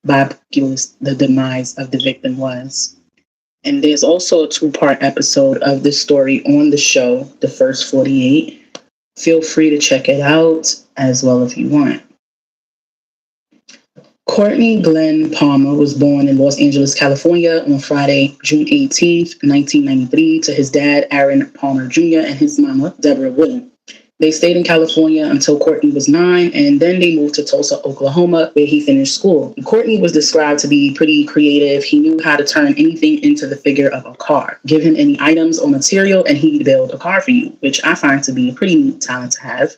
biopsies the demise of the victim was. And there's also a two-part episode of this story on the show, The First 48. Feel free to check it out as well if you want. Courtney Glenn Palmer was born in Los Angeles, California on Friday, June 18th, 1993, to his dad, Aaron Palmer Jr., and his mama, Deborah Woodham. They stayed in California until Courtney was 9, and then they moved to Tulsa, Oklahoma, where he finished school. Courtney was described to be pretty creative. He knew how to turn anything into the figure of a car. Give him any items or material, and he'd build a car for you, which I find to be a pretty neat talent to have.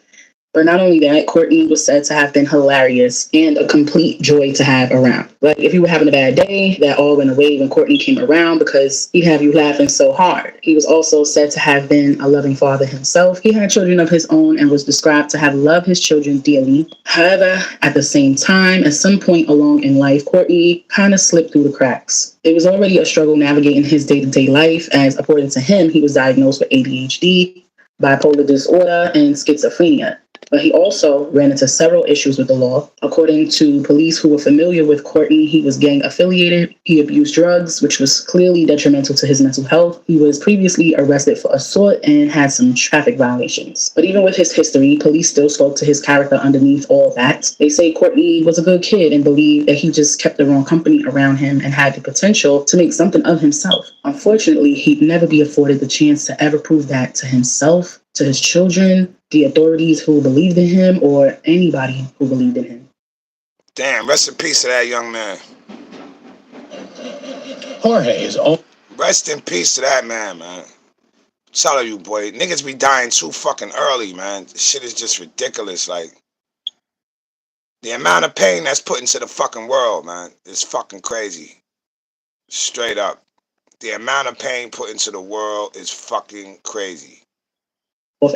But not only that, Courtney was said to have been hilarious and a complete joy to have around. Like, if you were having a bad day, that all went away when Courtney came around because he'd have you laughing so hard. He was also said to have been a loving father himself. He had children of his own and was described to have loved his children dearly. However, at the same time, at some point along in life, Courtney kind of slipped through the cracks. It was already a struggle navigating his day-to-day life, as according to him, he was diagnosed with ADHD, bipolar disorder, and schizophrenia. But he also ran into several issues with the law. According to police who were familiar with Courtney, he was gang affiliated. He abused drugs, which was clearly detrimental to his mental health. He was previously arrested for assault and had some traffic violations. But even with his history, police still spoke to his character underneath all that. They say Courtney was a good kid and believed that he just kept the wrong company around him and had the potential to make something of himself. Unfortunately, he'd never be afforded the chance to ever prove that to himself, to his children, the authorities who believed in him, or anybody who believed in him. Damn, rest in peace to that young man. Jorge is old. Rest in peace to that man. Tell you, boy, niggas be dying too fucking early, man. This shit is just ridiculous. Like, the amount of pain that's put into the fucking world, man, is fucking crazy. Straight up. The amount of pain put into the world is fucking crazy.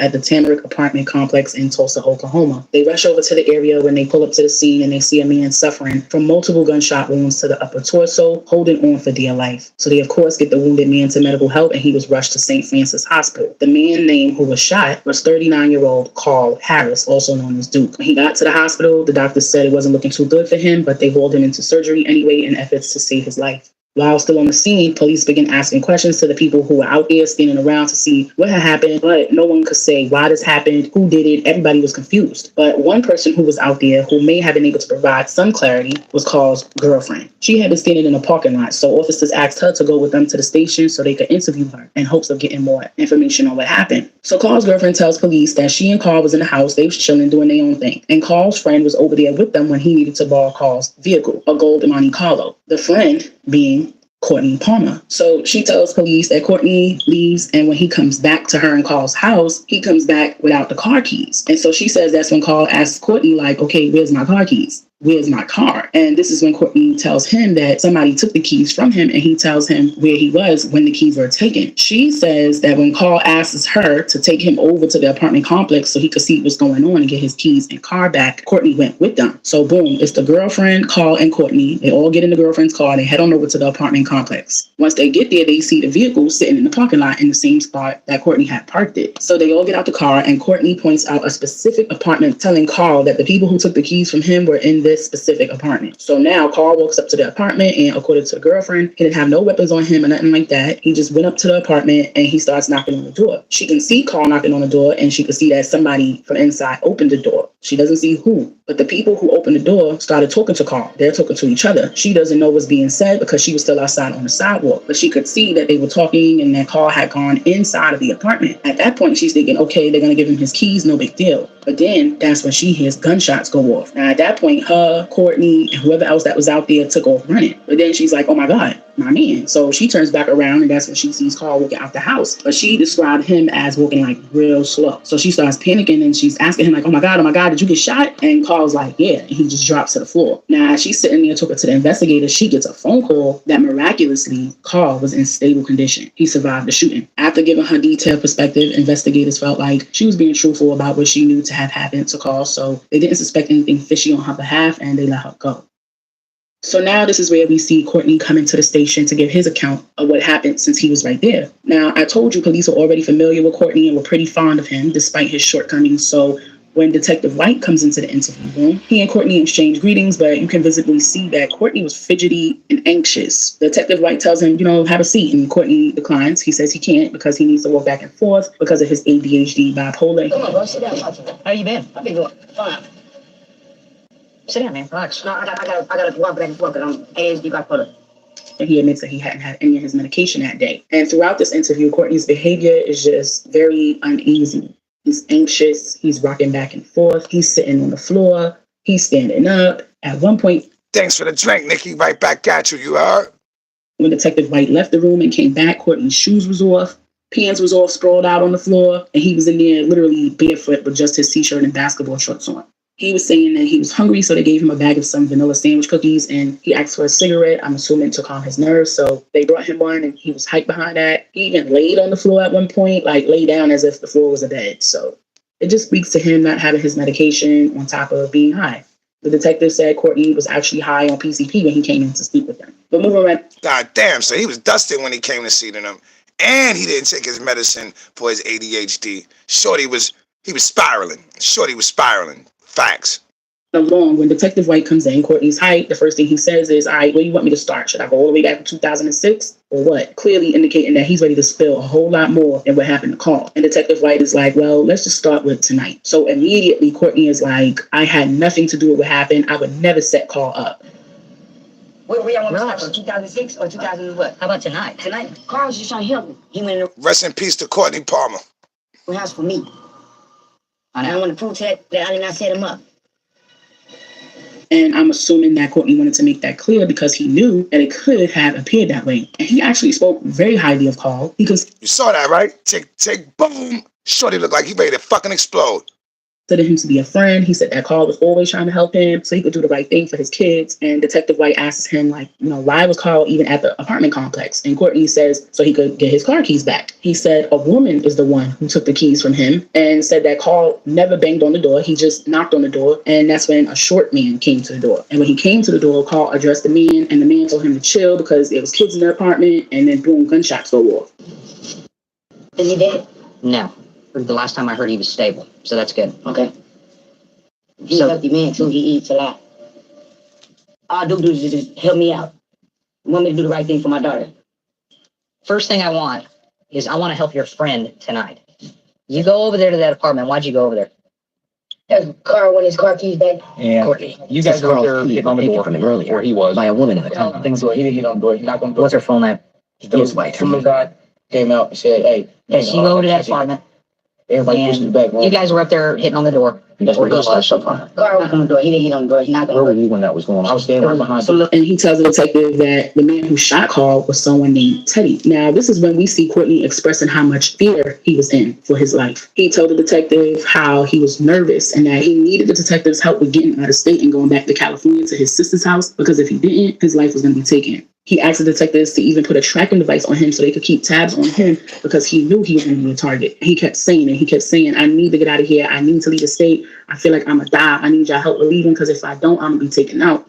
At the Tamarick apartment complex in Tulsa, Oklahoma. They rush over to the area when they pull up to the scene and they see a man suffering from multiple gunshot wounds to the upper torso, holding on for dear life. So they, of course, get the wounded man to medical help and he was rushed to St. Francis Hospital. The man named who was shot was 39-year-old Carl Harris, also known as Duke. When he got to the hospital, the doctor said it wasn't looking too good for him, but they hauled him into surgery anyway in efforts to save his life. While still on the scene, police began asking questions to the people who were out there standing around to see what had happened, but no one could say why this happened, who did it. Everybody was confused. But one person who was out there who may have been able to provide some clarity was Carl's girlfriend. She had been standing in a parking lot, so officers asked her to go with them to the station so they could interview her in hopes of getting more information on what happened. So Carl's girlfriend tells police that she and Carl was in the house, they was chilling, doing their own thing. And Carl's friend was over there with them when he needed to borrow Carl's vehicle, a gold Monte Carlo. The friend being Courtney Palmer. So she tells police that Courtney leaves, and when he comes back to her and Carl's house, he comes back without the car keys. And so she says that's when Carl asks Courtney, like, okay, where's my car keys? Where's my car? And this is when Courtney tells him that somebody took the keys from him, and he tells him where he was when the keys were taken. She says that when Carl asks her to take him over to the apartment complex so he could see what's going on and get his keys and car back, Courtney went with them. So boom, it's the girlfriend, Carl, and Courtney. They all get in the girlfriend's car. They head on over to the apartment complex. Once they get there, they see the vehicle sitting in the parking lot in the same spot that Courtney had parked it. So they all get out the car, and Courtney points out a specific apartment, telling Carl that the people who took the keys from him were in this specific apartment. So now Carl walks up to the apartment, and according to the girlfriend, he didn't have no weapons on him or nothing like that. He just went up to the apartment and he starts knocking on the door. She can see Carl knocking on the door, and she can see that somebody from inside opened the door. She doesn't see who, but the people who opened the door started talking to Carl. They're talking to each other. She doesn't know what's being said because she was still outside on the sidewalk, but she could see that they were talking and that Carl had gone inside of the apartment. At that point, she's thinking, okay, they're going to give him his keys, no big deal. But then that's when she hears gunshots go off. Now, at that point, her, Courtney, and whoever else that was out there took off running. But then she's like, oh my God, my man. So she turns back around, and that's when she sees Carl walking out the house. But she described him as walking like real slow. So she starts panicking, and she's asking him like, oh my God, did you get shot? And Carl's like, yeah. And he just drops to the floor. Now, as she's sitting there talking to the investigator, she gets a phone call that miraculously Carl was in stable condition. He survived the shooting. After giving her detailed perspective, investigators felt like she was being truthful about what she knew to have happened to Carl, so they didn't suspect anything fishy on her behalf, and they let her go. So now this is where we see Courtney coming to the station to give his account of what happened since he was right there. Now, I told you police were already familiar with Courtney and were pretty fond of him despite his shortcomings. So When Detective White comes into the interview room, he and Courtney exchange greetings, but you can visibly see that Courtney was fidgety and anxious. Detective White tells him, have a seat, and Courtney declines. He says he can't because he needs to walk back and forth because of his ADHD bipolar. Come on, bro, sit down. How you been? I've been doing fine. Sit down, man. Relax. No, I gotta walk back and forth because I'm ADHD bipolar. And he admits that he hadn't had any of his medication that day. And throughout this interview, Courtney's behavior is just very uneasy. He's anxious. He's rocking back and forth. He's sitting on the floor. He's standing up. At one point, thanks for the drink, Nikki. Right back at you. You heard? When Detective White left the room and came back, Courtney's shoes was off. Pants was all sprawled out on the floor. And he was in there literally barefoot with just his t-shirt and basketball shorts on. He was saying that he was hungry, so they gave him a bag of some vanilla sandwich cookies, and he asked for a cigarette, I'm assuming to calm his nerves, so they brought him one, and he was hyped behind that. He even laid on the floor at one point, like lay down as if the floor was a bed, so it just speaks to him not having his medication on top of being high. The detective said Courtney was actually high on PCP when he came in to speak with them. But moving right... God damn, so he was dusted when he came to see them, and he didn't take his medicine for his ADHD. Shorty was spiraling. Shorty was spiraling. Facts. Along, when Detective White comes in, Courtney's height, the first thing he says is, all right, where you want me to start? Should I go all the way back to 2006 or what? Clearly indicating that he's ready to spill a whole lot more than what happened to Carl. And Detective White is like, well, let's just start with tonight. So immediately, Courtney is like, I had nothing to do with what happened. I would never set Carl up. Where y'all want to start from, 2006 or 2000 what? How about tonight? Tonight, Carl was just trying to help me. He went in the... Rest in peace to Courtney Palmer. House for me. And I want to prove to that I did not set him up. And I'm assuming that Courtney wanted to make that clear because he knew that it could have appeared that way. And he actually spoke very highly of Carl because... You saw that, right? Tick, boom. Shorty looked like he ready to fucking explode. Considered him to be a friend. He said that Carl was always trying to help him so he could do the right thing for his kids. And Detective White asks him, why was Carl even at the apartment complex? And Courtney says, so he could get his car keys back. He said a woman is the one who took the keys from him and said that Carl never banged on the door. He just knocked on the door. And that's when a short man came to the door. And when he came to the door, Carl addressed the man and the man told him to chill because there was kids in the apartment. And then boom, gunshots go off. Is he dead? No. The last time I heard he was stable, so that's good. Okay. He's a healthy man too. He eats a lot. All I do is just help me out. You want me to do the right thing for my daughter? First thing I want is I want to help your friend tonight. You go over there to that apartment. Why'd you go over there? Does Carl want his car keys back? Yeah. Courtney. You guys were there hitting on the door from him earlier. Where he was. By a woman in the car. Things were he didn't hit on the door. He's not going to. What's her full name? His wife. Some guy came out and said, hey. Yeah, she go over to that apartment. Everybody pushed it back. You guys were up there hitting on the door. That's what Carl knocked on the door. He didn't hit on the door. He's not going to. Where were you when that was going on? I was standing right behind him. And he tells the detective that the man who shot Carl was someone named Teddy. Now, this is when we see Courtney expressing how much fear he was in for his life. He told the detective how he was nervous and that he needed the detective's help with getting out of state and going back to California to his sister's house because if he didn't, his life was going to be taken. He asked the detectives to even put a tracking device on him so they could keep tabs on him because he knew he was going to be a target. He kept saying it. He kept saying, I need to get out of here. I need to leave the state. I feel like I'm going to die. I need y'all help with leaving because if I don't, I'm going to be taken out.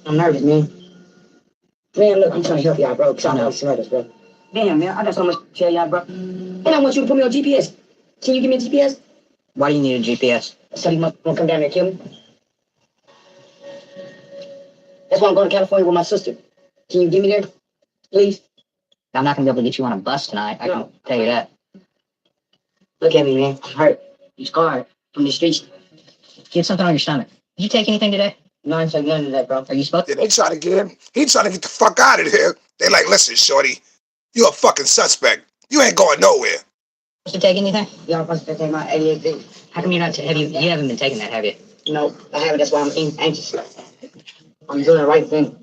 I'm nervous, man. Man, look, I'm trying to help y'all, bro. I'm nervous, bro. Damn, man, I got so much to tell y'all, bro. And I want you to put me on GPS. Can you give me a GPS? Why do you need a GPS? So you won't come down there and kill me? That's why I'm going to California with my sister. Can you get me there, please? I'm not going to be able to get you on a bus tonight. I can tell you that. Look at me, man. I'm hurt. I'm scarred from the streets. Get something on your stomach. Did you take anything today? No, I didn't take none of that, bro. Are you supposed to? They try to get him. He trying to get the fuck out of here. They like, listen, shorty, you're a fucking suspect. You ain't going nowhere. Supposed to take anything? Yeah, I'm supposed to take my ADHD. How come you're not? You haven't been taking that, have you? No, I haven't. That's why I'm anxious. I'm doing the right thing.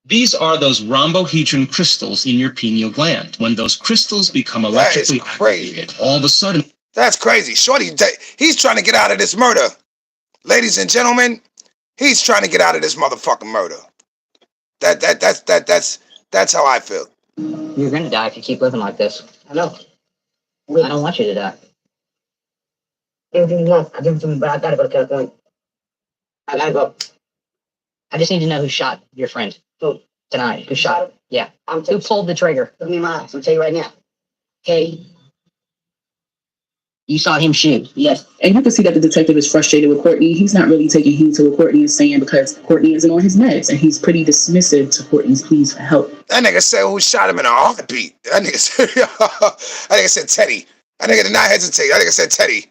These are those rhombohedron crystals in your pineal gland. When those crystals become electrically activated, all of a sudden... That's crazy. Shorty, he's trying to get out of this murder. Ladies and gentlemen, he's trying to get out of this motherfucking murder. That's how I feel. You're gonna die if you keep living like this. I know. I don't want you to die. Anything you want, I'll give it to me, but I gotta go to California. I gotta go. I just need to know who shot your friend. Who? Tonight. Who shot him? Yeah. Who pulled the trigger? Look me in my eyes. I'm gonna tell you right now. Okay. You saw him shoot? Yes. And you can see that the detective is frustrated with Courtney. He's not really taking heed to what Courtney is saying because Courtney isn't on his meds, and he's pretty dismissive to Courtney's pleas for help. That nigga said who shot him in a heartbeat. That nigga said Teddy. That nigga did not hesitate. That nigga said Teddy.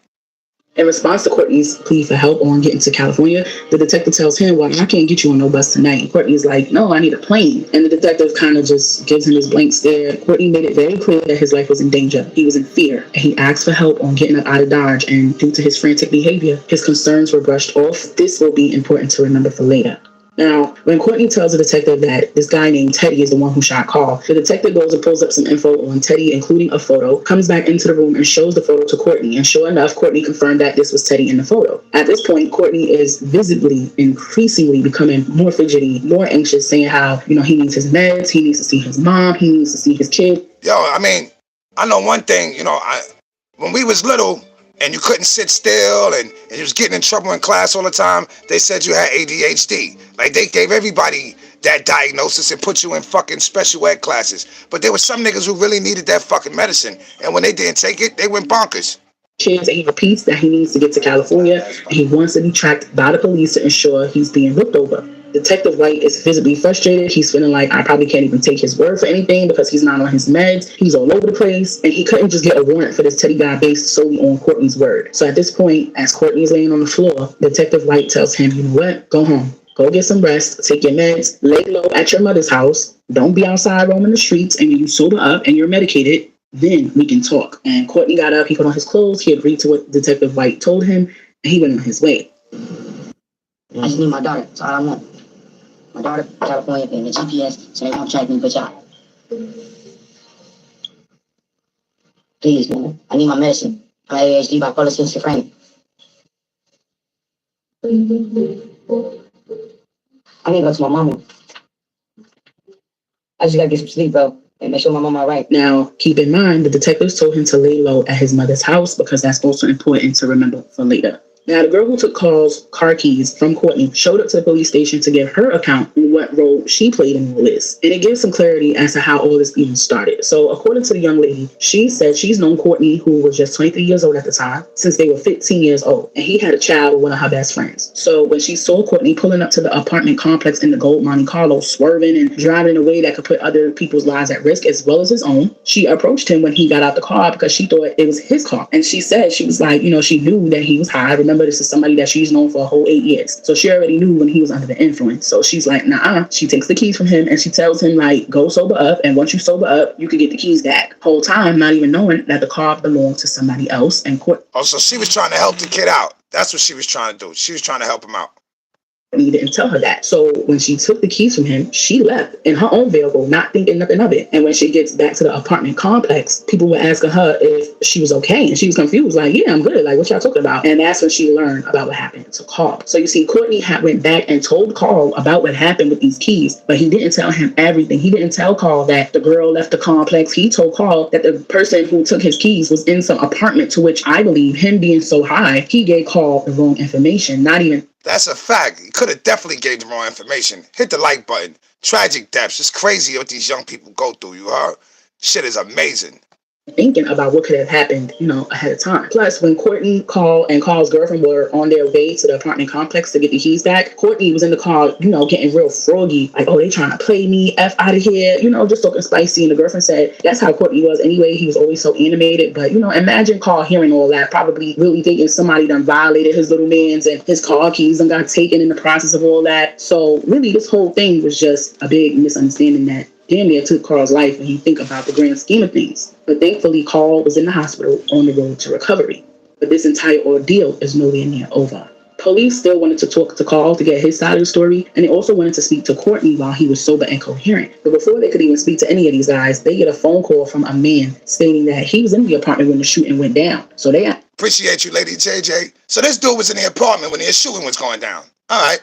In response to Courtney's plea for help on getting to California, the detective tells him, well, I can't get you on no bus tonight. And Courtney's like, no, I need a plane. And the detective kind of just gives him this blank stare. Courtney made it very clear that his life was in danger. He was in fear, and he asked for help on getting out of Dodge. And due to his frantic behavior, his concerns were brushed off. This will be important to remember for later. Now, when Courtney tells the detective that this guy named Teddy is the one who shot Carl, the detective goes and pulls up some info on Teddy, including a photo, comes back into the room and shows the photo to Courtney. And sure enough, Courtney confirmed that this was Teddy in the photo. At this point, Courtney is visibly, increasingly becoming more fidgety, more anxious, saying how, he needs his meds, he needs to see his mom, he needs to see his kid. Yo, I mean, I know one thing, when we was little, and you couldn't sit still, and you was getting in trouble in class all the time, they said you had ADHD. Like, they gave everybody that diagnosis and put you in fucking special ed classes. But there were some niggas who really needed that fucking medicine, and when they didn't take it, they went bonkers. And he repeats that he needs to get to California, and he wants to be tracked by the police to ensure he's being looked over. Detective White is visibly frustrated. He's feeling like I probably can't even take his word for anything because he's not on his meds. He's all over the place, and he couldn't just get a warrant for this Teddy guy based solely on Courtney's word. So at this point, as Courtney is laying on the floor, Detective White tells him, you know what? Go home. Go get some rest. Take your meds. Lay low at your mother's house. Don't be outside roaming the streets, and when you sober up and you're medicated, then we can talk. And Courtney got up. He put on his clothes. He agreed to what Detective White told him, and he went on his way. I just need my daughter. That's all I want. My daughter, California, and the GPS, so they won't track me, but y'all. Please, man. I need my medicine. I'm ADHD, bipolar, schizophrenia. I need to go to my mama. I just gotta get some sleep, bro, and make sure my mama all right. Now, keep in mind, the detectives told him to lay low at his mother's house because that's also important to remember for later. Now, the girl who took Carl's car keys from Courtney showed up to the police station to give her account on what role she played in all this. And it gives some clarity as to how all this even started. So, according to the young lady, she said she's known Courtney, who was just 23 years old at the time, since they were 15 years old. And he had a child with one of her best friends. So, when she saw Courtney pulling up to the apartment complex in the gold Monte Carlo, swerving and driving in a way that could put other people's lives at risk as well as his own, she approached him when he got out the car because she thought it was his car. And she said, she was like, she knew that he was high. Remember, this is somebody that she's known for a whole 8 years. So she already knew when he was under the influence. So she's like, nah. She takes the keys from him and she tells him, like, go sober up. And once you sober up, you can get the keys back. Whole time, not even knowing that the car belonged to somebody else. And Oh, so she was trying to help the kid out. That's what she was trying to do. She was trying to help him out. He didn't tell her that. So when she took the keys from him, she left in her own vehicle, not thinking nothing of it. And when she gets back to the apartment complex, people were asking her if she was okay. And she was confused, like, yeah, I'm good. Like, what y'all talking about? And that's when she learned about what happened to Carl. So you see, Courtney went back and told Carl about what happened with these keys, but he didn't tell him everything. He didn't tell Carl that the girl left the complex. He told Carl that the person who took his keys was in some apartment, to which I believe him being so high, he gave Carl the wrong information, not even. That's a fact. He could have definitely gave the wrong information. Hit the like button. Tragic deaths. It's crazy what these young people go through, you heard? Shit is amazing. Thinking about what could have happened, ahead of time. Plus, when Courtney, Carl, and Carl's girlfriend were on their way to the apartment complex to get the keys back, Courtney was in the car, getting real froggy. Like, oh, they trying to play me, F out of here, just talking spicy. And the girlfriend said that's how Courtney was anyway. He was always so animated. But, imagine Carl hearing all that, probably really thinking somebody done violated his little man's and his car keys and got taken in the process of all that. So really, this whole thing was just a big misunderstanding that damn near took Carl's life when you think about the grand scheme of things. But thankfully, Carl was in the hospital on the road to recovery. But this entire ordeal is nowhere near over. Police still wanted to talk to Carl to get his side of the story, and they also wanted to speak to Courtney while he was sober and coherent. But before they could even speak to any of these guys, they get a phone call from a man stating that he was in the apartment when the shooting went down. So they appreciate you, Lady JJ. So this dude was in the apartment when the shooting was going down. All right.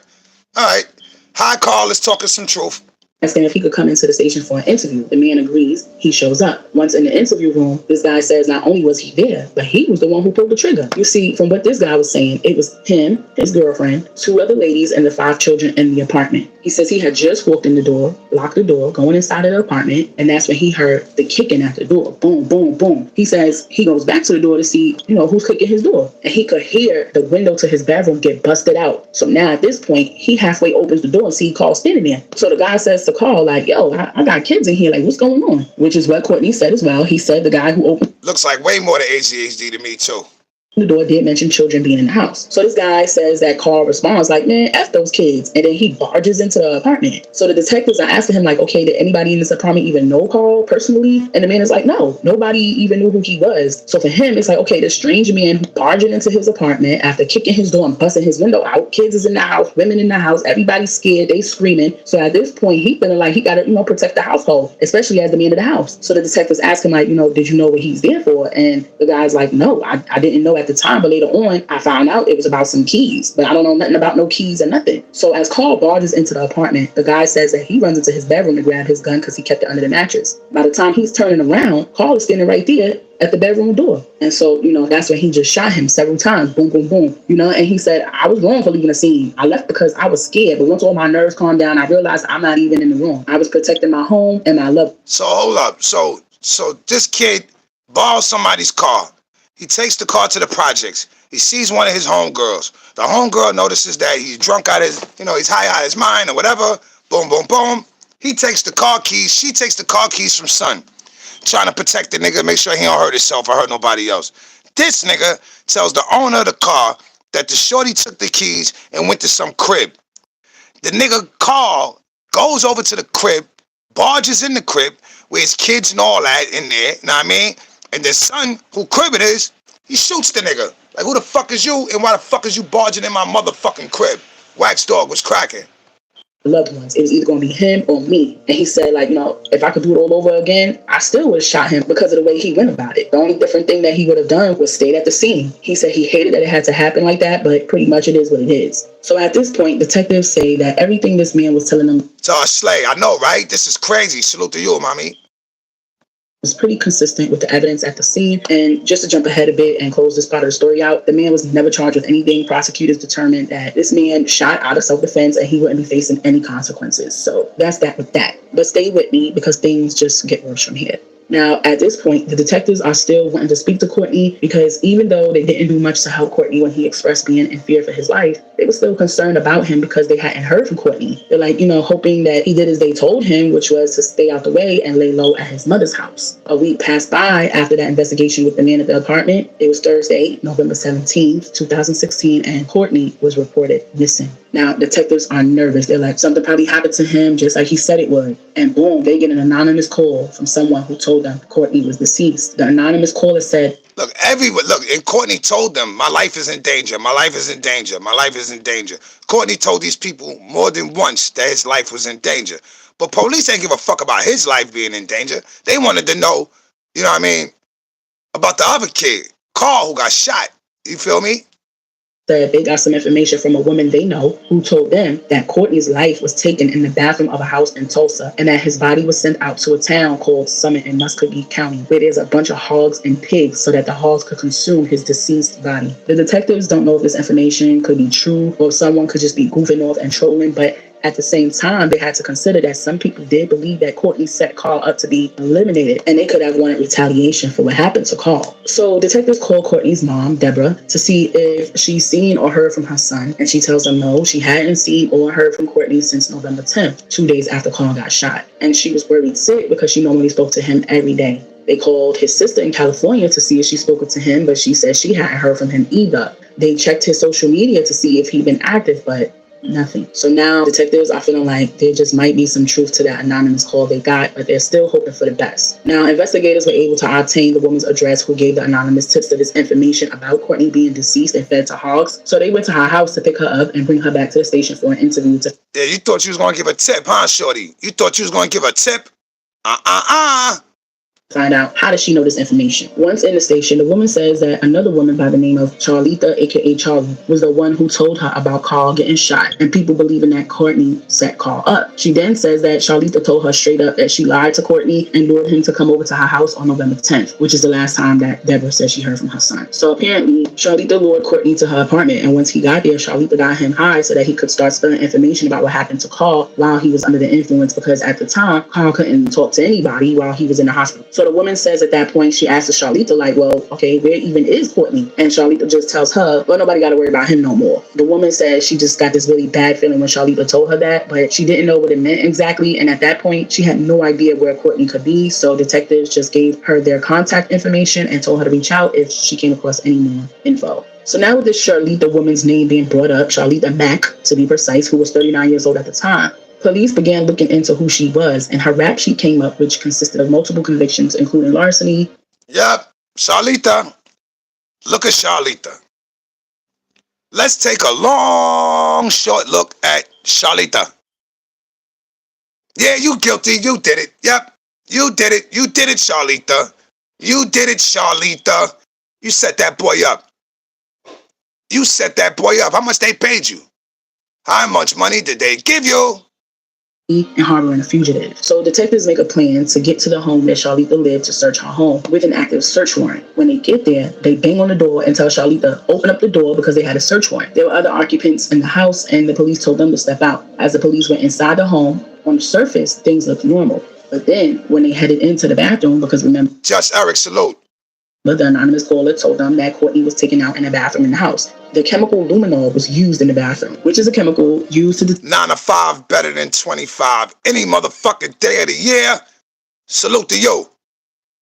Hi, Carl. Let's talk some truth. asking if he could come into the station for an interview. The man agrees. He shows up. Once in the interview room, this guy says not only was he there, but he was the one who pulled the trigger. You see, from what this guy was saying, it was him, his girlfriend, 2 other ladies, and the 5 children in the apartment. He says he had just walked in the door, locked the door, going inside of the apartment, and that's when he heard the kicking at the door. Boom, boom, boom. He says he goes back to the door to see, who's kicking his door. And he could hear the window to his bedroom get busted out. So now at this point, he halfway opens the door and see Carl standing there. So the guy says to Carl, like, yo, I got kids in here. Like, what's going on? Which is what Courtney said as well. He said the guy who opened... Looks like way more to ADHD to me, too. The door did mention children being in the house. So this guy says that Carl responds like, man, F those kids. And then he barges into the apartment. So the detectives are asking him like, okay, did anybody in this apartment even know Carl personally? And the man is like, no, nobody even knew who he was. So for him, it's like, okay, the strange man barging into his apartment after kicking his door and busting his window out. Kids is in the house, women in the house, everybody's scared, they screaming. So at this point, he feeling like he got to, protect the household, especially as the man of the house. So the detectives ask him like, did you know what he's there for? And the guy's like, no, I didn't know at the time, but later on, I found out it was about some keys, but I don't know nothing about no keys or nothing. So as Carl barges into the apartment, the guy says that he runs into his bedroom to grab his gun because he kept it under the mattress. By the time he's turning around, Carl is standing right there at the bedroom door. And so, that's when he just shot him several times. Boom, boom, boom. And he said, I was wrong for leaving the scene. I left because I was scared. But once all my nerves calmed down, I realized I'm not even in the room. I was protecting my home and my love. So hold up. So this kid borrows somebody's car. He takes the car to the projects. He sees one of his homegirls. The homegirl notices that he's drunk out his, he's high out of his mind or whatever. Boom, boom, boom. He takes the car keys. She takes the car keys from son. Trying to protect the nigga, make sure he don't hurt himself or hurt nobody else. This nigga tells the owner of the car that the shorty took the keys and went to some crib. The nigga Carl goes over to the crib, barges in the crib with his kids and all that in there, you know what I mean? And the son, who crib it is, he shoots the nigga. Like, who the fuck is you? And why the fuck is you barging in my motherfucking crib? Wax dog was cracking. Loved ones. It was either going to be him or me. And he said, like, if I could do it all over again, I still would have shot him because of the way he went about it. The only different thing that he would have done was stayed at the scene. He said he hated that it had to happen like that, but pretty much it is what it is. So at this point, detectives say that everything this man was telling them... So, Slay, I know, right? This is crazy. Salute to you, mommy. Was pretty consistent with the evidence at the scene. And just to jump ahead a bit and close this part of the story out, the man was never charged with anything. Prosecutors determined that this man shot out of self-defense and he wouldn't be facing any consequences. So that's that with that. But stay with me because things just get worse from here. Now, at this point, the detectives are still wanting to speak to Courtney because even though they didn't do much to help Courtney when he expressed being in fear for his life, they were still concerned about him because they hadn't heard from Courtney. They're like, hoping that he did as they told him, which was to stay out the way and lay low at his mother's house. A week passed by after that investigation with the man at the apartment. It was Thursday, November 17th, 2016, and Courtney was reported missing. Now, detectives are nervous. They're like, something probably happened to him just like he said it would. And boom, they get an anonymous call from someone who told them Courtney was deceased. The anonymous caller said, Look, and Courtney told them, my life is in danger. My life is in danger. My life is in danger. Courtney told these people more than once that his life was in danger. But police ain't give a fuck about his life being in danger. They wanted to know, about the other kid, Carl, who got shot. You feel me? That they got some information from a woman they know who told them that Courtney's life was taken in the bathroom of a house in Tulsa and that his body was sent out to a town called Summit in Muskogee County where there's a bunch of hogs and pigs so that the hogs could consume his deceased body. The detectives don't know if this information could be true or if someone could just be goofing off and trolling, but at the same time, they had to consider that some people did believe that Courtney set Carl up to be eliminated, and they could have wanted retaliation for what happened to Carl. So detectives called Courtney's mom, Deborah, to see if she's seen or heard from her son, and she tells them no, she hadn't seen or heard from Courtney since November 10th, 2 days after Carl got shot. And she was worried sick because she normally spoke to him every day. They called his sister in California to see if she spoke to him, but she said she hadn't heard from him either. They checked his social media to see if he'd been active, but nothing. So now detectives are feeling like there just might be some truth to that anonymous call they got, but they're still hoping for the best. Now, investigators were able to obtain the woman's address who gave the anonymous tips to this information about Courtney being deceased and fed to hogs. So they went to her house to pick her up and bring her back to the station for an interview. Yeah, you thought you was going to give a tip, huh, shorty? You thought you was going to give a tip? Find out how does she know this information. Once in the station, the woman says that another woman by the name of Charlita, aka Charlie, was the one who told her about Carl getting shot, and people believing that Courtney set Carl up. She then says that Charlita told her straight up that she lied to Courtney and lured him to come over to her house on November 10th, which is the last time that Deborah said she heard from her son. So apparently, Charlita lured Courtney to her apartment, and once he got there, Charlita got him high so that he could start spilling information about what happened to Carl while he was under the influence, because at the time, Carl couldn't talk to anybody while he was in the hospital. So the woman says at that point, she asks Charlita, like, well, okay, where even is Courtney? And Charlita just tells her, well, nobody got to worry about him no more. The woman says she just got this really bad feeling when Charlita told her that, but she didn't know what it meant exactly. And at that point, she had no idea where Courtney could be. So detectives just gave her their contact information and told her to reach out if she came across any more info. So now with this Charlita woman's name being brought up, Charlita Mack, to be precise, who was 39 years old at the time, police began looking into who she was, and her rap sheet came up, which consisted of multiple convictions, including larceny. Yep, Charlita. Look at Charlita. Let's take a long, short look at Charlita. Yeah, you guilty. You did it. Yep, you did it. You did it, Charlita. You did it, Charlita. You set that boy up. You set that boy up. How much they paid you? How much money did they give you? And harboring a fugitive. So detectives make a plan to get to the home that Charlita lived to search her home with an active search warrant. When they get there, they bang on the door and tell Charlita open up the door because they had a search warrant. There were other occupants in the house and the police told them to step out. As the police went inside the home, on the surface, things looked normal. But then when they headed into the bathroom, because remember, Judge Eric, salute. the anonymous caller told them that Courtney was taken out in a bathroom in the house. The chemical luminol was used in the bathroom, which is a chemical used to 9 to 5 better than 25 any motherfucking day of the year. Salute to you.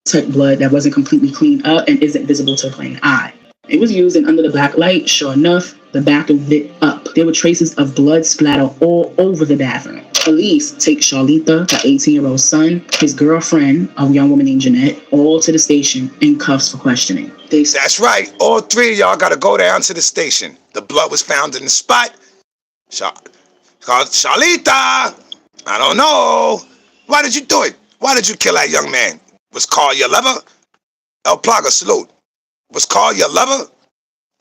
detect blood that wasn't completely cleaned up and isn't visible to the plain eye. It was used, and under the black light, sure enough, the bathroom lit up. There were traces of blood splatter all over the bathroom. Police take Charlita, her 18-year-old son, his girlfriend, a young woman named Jeanette, all to the station in cuffs for questioning. That's right. All three of y'all got to go down to the station. The blood was found in the spot. Charlita, I don't know. Why did you do it? Why did you kill that young man? Was Carl your lover? El Plaga, salute. Was Carl your lover?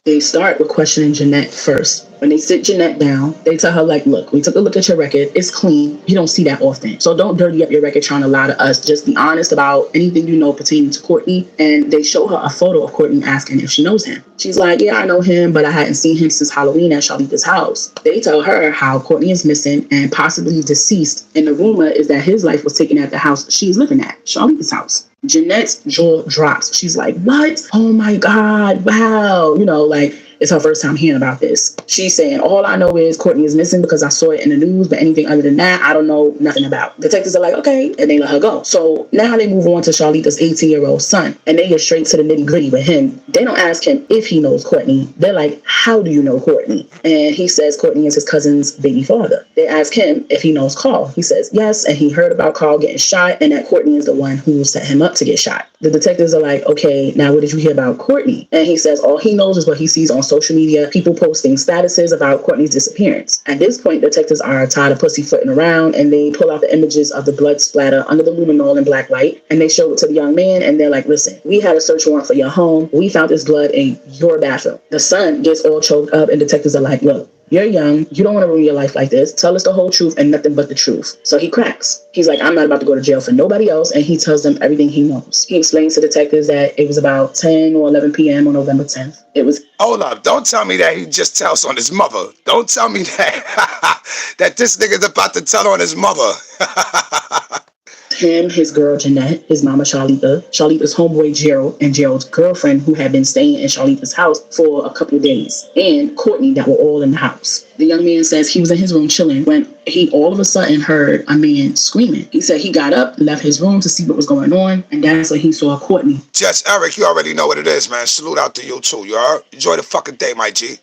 They start with questioning Jeanette first. When they sit Jeanette down, they tell her, like, look, we took a look at your record. It's clean. You don't see that often. So don't dirty up your record trying to lie to us. Just be honest about anything you know pertaining to Courtney. And they show her a photo of Courtney asking if she knows him. She's like, yeah, I know him, but I hadn't seen him since Halloween at Charlita's house. They tell her how Courtney is missing and possibly deceased. And the rumor is that his life was taken at the house she's living at, Charlita's house. Jeanette's jaw drops. She's like, what? Oh my God, wow. You know, like, it's her first time hearing about this. She's saying, all I know is Courtney is missing because I saw it in the news, but anything other than that, I don't know nothing about. Detectives are like, okay, and they let her go. So now they move on to Charlita's 18-year-old son, and they get straight to the nitty-gritty with him. They don't ask him if he knows Courtney. They're like, how do you know Courtney? And he says Courtney is his cousin's baby father. They ask him if he knows Carl. He says yes, and he heard about Carl getting shot, and that Courtney is the one who set him up to get shot. The detectives are like, okay, now what did you hear about Courtney? And he says all he knows is what he sees on social media, people posting statuses about Courtney's disappearance. At this point, detectives are tired of pussyfooting around, and they pull out the images of the blood splatter under the luminol and black light, and they show it to the young man, and they're like, listen, we had a search warrant for your home. We found this blood in your bathroom. The son gets all choked up, and detectives are like, look, you're young. You don't want to ruin your life like this. Tell us the whole truth and nothing but the truth. So he cracks. He's like, I'm not about to go to jail for nobody else. And he tells them everything he knows. He explains to detectives that it was about 10 or 11 p.m. on November 10th. It was... Hold up. Don't tell me that he just tells on his mother. Don't tell me that that this nigga's about to tell on his mother. Him, his girl Jeanette, his mama Charlita, Charlita's homeboy Gerald, and Gerald's girlfriend who had been staying in Charlita's house for a couple of days, and Courtney that were all in the house. The young man says he was in his room chilling when he all of a sudden heard a man screaming. He said he got up, left his room to see what was going on, and that's when he saw Courtney. Judge Eric, you already know what it is, man. Salute out to you too, you heard? Enjoy the fucking day, my G.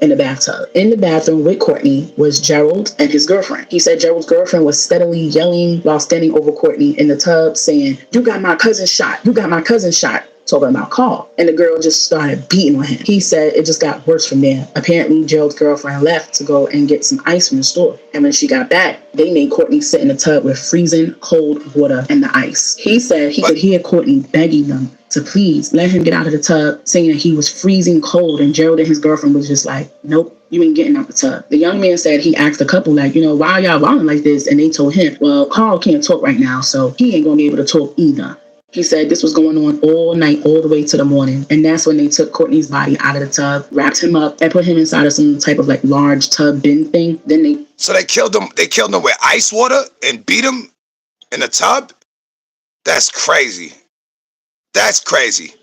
In the bathtub. In the bathroom with Courtney was Gerald and his girlfriend. He said Gerald's girlfriend was steadily yelling while standing over Courtney in the tub saying, you got my cousin shot. You got my cousin shot. talking about Carl. And the girl just started beating on him. He said it just got worse from there. Apparently, Gerald's girlfriend left to go and get some ice from the store. And when she got back, they made Courtney sit in the tub with freezing cold water and the ice. He said he could hear Courtney begging them to please let him get out of the tub, saying that he was freezing cold. And Gerald and his girlfriend was just like, nope, you ain't getting out the tub. The young man said he asked the couple, like, why are y'all wilding like this? And they told him, well, Carl can't talk right now, so he ain't gonna be able to talk either. He said this was going on all night, all the way to the morning. And that's when they took Courtney's body out of the tub, wrapped him up, and put him inside of some type of like large tub bin thing. Then they killed him. They killed him with ice water and beat him in the tub? That's crazy. That's crazy.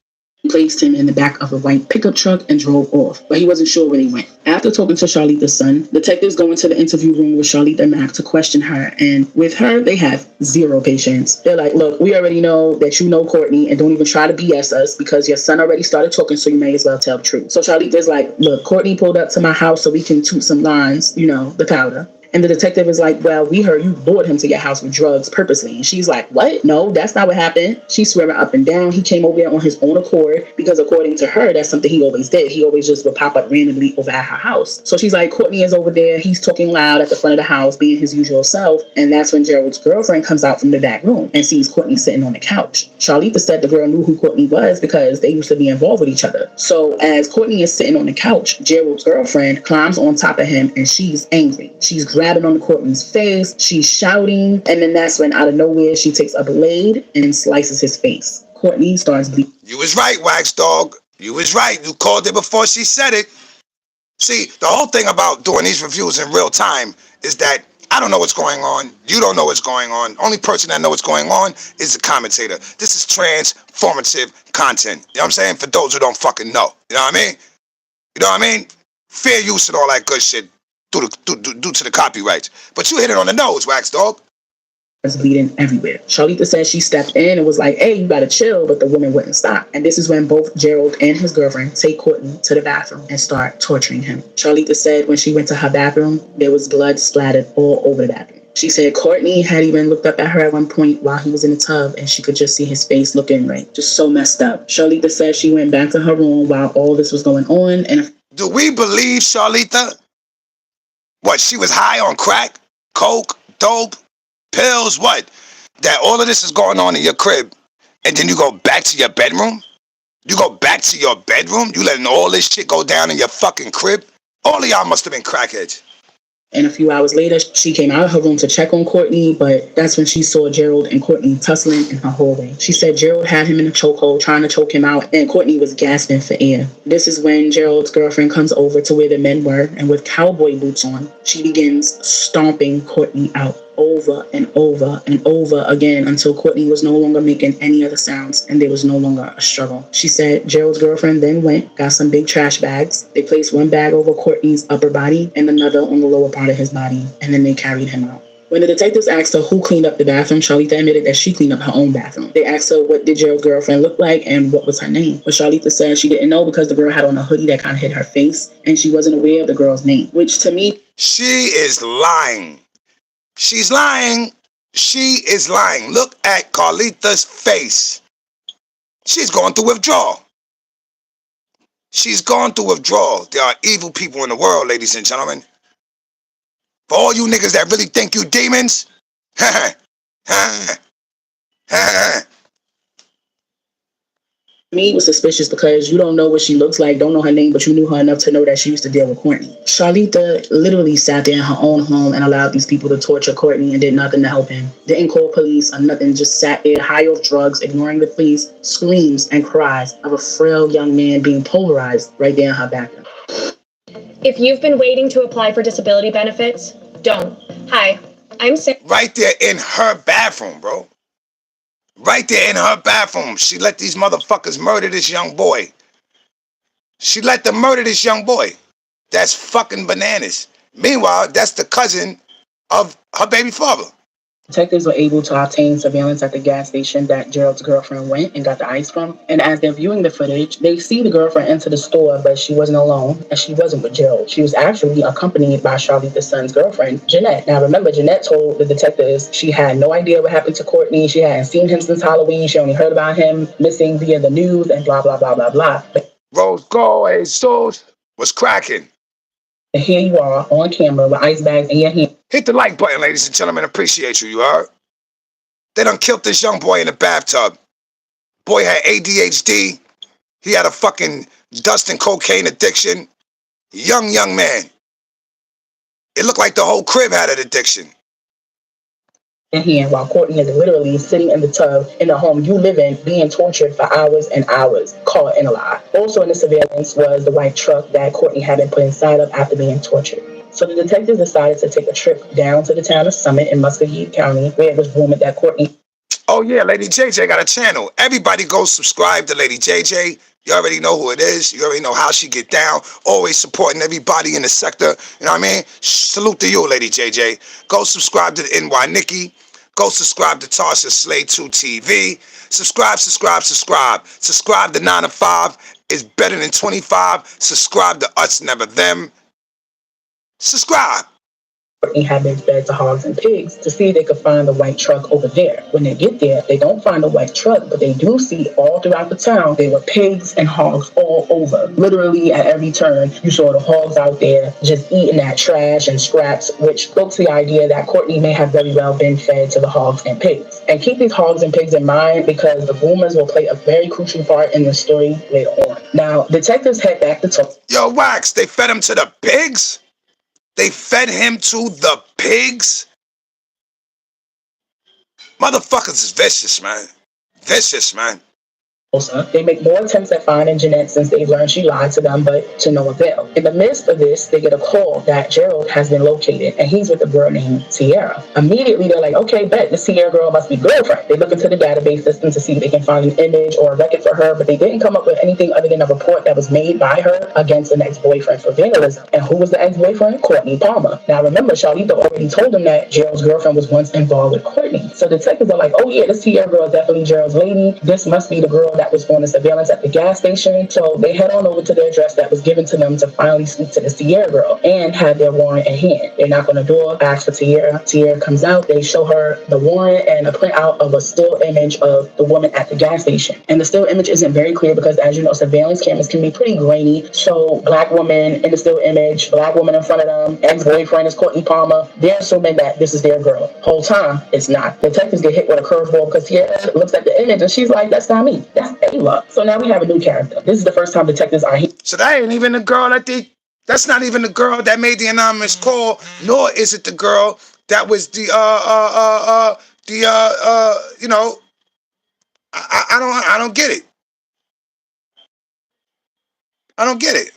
Placed him in the back of a white pickup truck and drove off, but he wasn't sure where he went. After talking to Charlita's son, detectives go into the interview room with Charlita Mack to question her, and with her, they have zero patience. They're like, look, we already know that you know Courtney, and don't even try to BS us because your son already started talking, so you may as well tell the truth. So Charlita's like, look, Courtney pulled up to my house so we can toot some lines, the powder. And the detective is like, well, we heard you lured him to your house with drugs purposely. And she's like, what? No, that's not what happened. She's swearing up and down. He came over there on his own accord because according to her, that's something he always did. He always just would pop up randomly over at her house. So she's like, Courtney is over there. He's talking loud at the front of the house, being his usual self. And that's when Gerald's girlfriend comes out from the back room and sees Courtney sitting on the couch. Charlita said the girl knew who Courtney was because they used to be involved with each other. So as Courtney is sitting on the couch, Gerald's girlfriend climbs on top of him and she's angry. She's grabbing on Courtney's face, she's shouting, and then that's when out of nowhere she takes a blade and slices his face. Courtney starts bleeding. You was right, Wax Dog. You was right. You called it before she said it. See, the whole thing about doing these reviews in real time is that I don't know what's going on. You don't know what's going on. Only person that knows what's going on is the commentator. This is transformative content. You know what I'm saying? For those who don't fucking know. You know what I mean? You know what I mean? Fair use and all that good shit. Due to the copyrights. But you hit it on the nose, Wax Dog. It's bleeding everywhere. Charlita says she stepped in and was like, hey, you gotta chill, but the woman wouldn't stop. And this is when both Gerald and his girlfriend take Courtney to the bathroom and start torturing him. Charlita said when she went to her bathroom, there was blood splattered all over the bathroom. She said Courtney had even looked up at her at one point while he was in the tub and she could just see his face looking right. Just so messed up. Charlita said she went back to her room while all this was going on. And do we believe Charlita? What, she was high on crack, coke, dope, pills, what? That all of this is going on in your crib, and then you go back to your bedroom? You go back to your bedroom? You letting all this shit go down in your fucking crib? All of y'all must have been crackheads. And a few hours later, she came out of her room to check on Courtney, but that's when she saw Gerald and Courtney tussling in her hallway. She said Gerald had him in a chokehold, trying to choke him out, and Courtney was gasping for air. This is when Gerald's girlfriend comes over to where the men were, and with cowboy boots on, she begins stomping Courtney out over and over and over again until Courtney was no longer making any other sounds and there was no longer a struggle. She said Gerald's girlfriend then got some big trash bags. They placed one bag over Courtney's upper body and another on the lower part of his body, and then they carried him out. When the detectives asked her who cleaned up the bathroom, Charlita admitted that she cleaned up her own bathroom. They asked her what did Gerald's girlfriend look like and what was her name. But Charlita said she didn't know because the girl had on a hoodie that kind of hid her face and she wasn't aware of the girl's name, which to me... She is lying. She's lying. She is lying. Look at Carlita's face. She's going through withdrawal. She's gone through withdrawal. There are evil people in the world, ladies and gentlemen. For all you niggas that really think you demons, Me was suspicious because you don't know what she looks like, don't know her name, but you knew her enough to know that she used to deal with Courtney. Charlita literally sat there in her own home and allowed these people to torture Courtney and did nothing to help him. Didn't call police or nothing, just sat there high off drugs, ignoring the police, screams and cries of a frail young man being polarized right there in her bathroom. If you've been waiting to apply for disability benefits, don't. Hi, I'm Sarah. Right there in her bathroom, bro. Right there in her bathroom. She let these motherfuckers murder this young boy. She let them murder this young boy. That's fucking bananas. Meanwhile, that's the cousin of her baby father. Detectives were able to obtain surveillance at the gas station that Gerald's girlfriend went and got the ice from. And as they're viewing the footage, they see the girlfriend enter the store, but she wasn't alone and she wasn't with Gerald. She was actually accompanied by Charlitha's son's girlfriend, Jeanette. Now remember, Jeanette told the detectives she had no idea what happened to Courtney. She hadn't seen him since Halloween. She only heard about him missing via the news and blah, blah, blah, blah, blah. Rose Galway sold was cracking. And here you are on camera with ice bags in your hand. Hit the like button, ladies and gentlemen. Appreciate you, you heard? They done killed this young boy in the bathtub. Boy had ADHD. He had a fucking dust and cocaine addiction. Young man. It looked like the whole crib had an addiction. In hand while Courtney is literally sitting in the tub in the home you live in, being tortured for hours and hours, caught in a lie. Also in the surveillance was the white truck that Courtney had been put inside of after being tortured. So the detectives decided to take a trip down to the town of Summit in Muscogee County, where it was rumored that Courtney... Oh yeah, Lady JJ got a channel. Everybody go subscribe to Lady JJ. You already know who it is. You already know how she get down. Always supporting everybody in the sector. You know what I mean? Salute to you, Lady JJ. Go subscribe to the NY Nikki. Go subscribe to Tasha Slay 2 TV. Subscribe. Subscribe to 9 to 5 is better than 25. Subscribe to Us Never Them. Subscribe. Courtney had been fed to hogs and pigs to see if they could find the white truck over there. When they get there, they don't find the white truck, but they do see all throughout the town, there were pigs and hogs all over. Literally at every turn, you saw the hogs out there just eating that trash and scraps, which spoke to the idea that Courtney may have very well been fed to the hogs and pigs. And keep these hogs and pigs in mind because the boomers will play a very crucial part in the story later on. Now, detectives head back to Tulsa. Yo, Wax, they fed him to the pigs? They fed him to the pigs? Motherfuckers is vicious, man. Vicious, man. They make more attempts at finding Jeanette since they learned she lied to them, but to no avail. In the midst of this, they get a call that Gerald has been located, and he's with a girl named Sierra. Immediately, they're like, okay, bet, the Sierra girl must be girlfriend. They look into the database system to see if they can find an image or a record for her, but they didn't come up with anything other than a report that was made by her against an ex-boyfriend for vandalism. And who was the ex-boyfriend? Courtney Palmer. Now, remember, Charlitha already told them that Gerald's girlfriend was once involved with Courtney. So detectives are like, oh yeah, this Sierra girl is definitely Gerald's lady. This must be the girl that was on the surveillance at the gas station. So they head on over to the address that was given to them to finally speak to the Sierra girl and have their warrant in hand. They knock on the door, ask for Sierra. Sierra comes out. They show her the warrant and a printout of a still image of the woman at the gas station. And the still image isn't very clear because, as you know, surveillance cameras can be pretty grainy. So black woman in the still image, black woman in front of them, ex-boyfriend is Courtney Palmer. They're assuming that this is their girl. Whole time, it's not. Detectives get hit with a curveball because Sierra looks at the image and she's like, that's not me. That's Ayla. So now we have a new character. This is the first time detectives are here. So that ain't even the girl that's not even the girl that made the anonymous call, nor is it the girl that was the you know, I don't get it. I don't get it.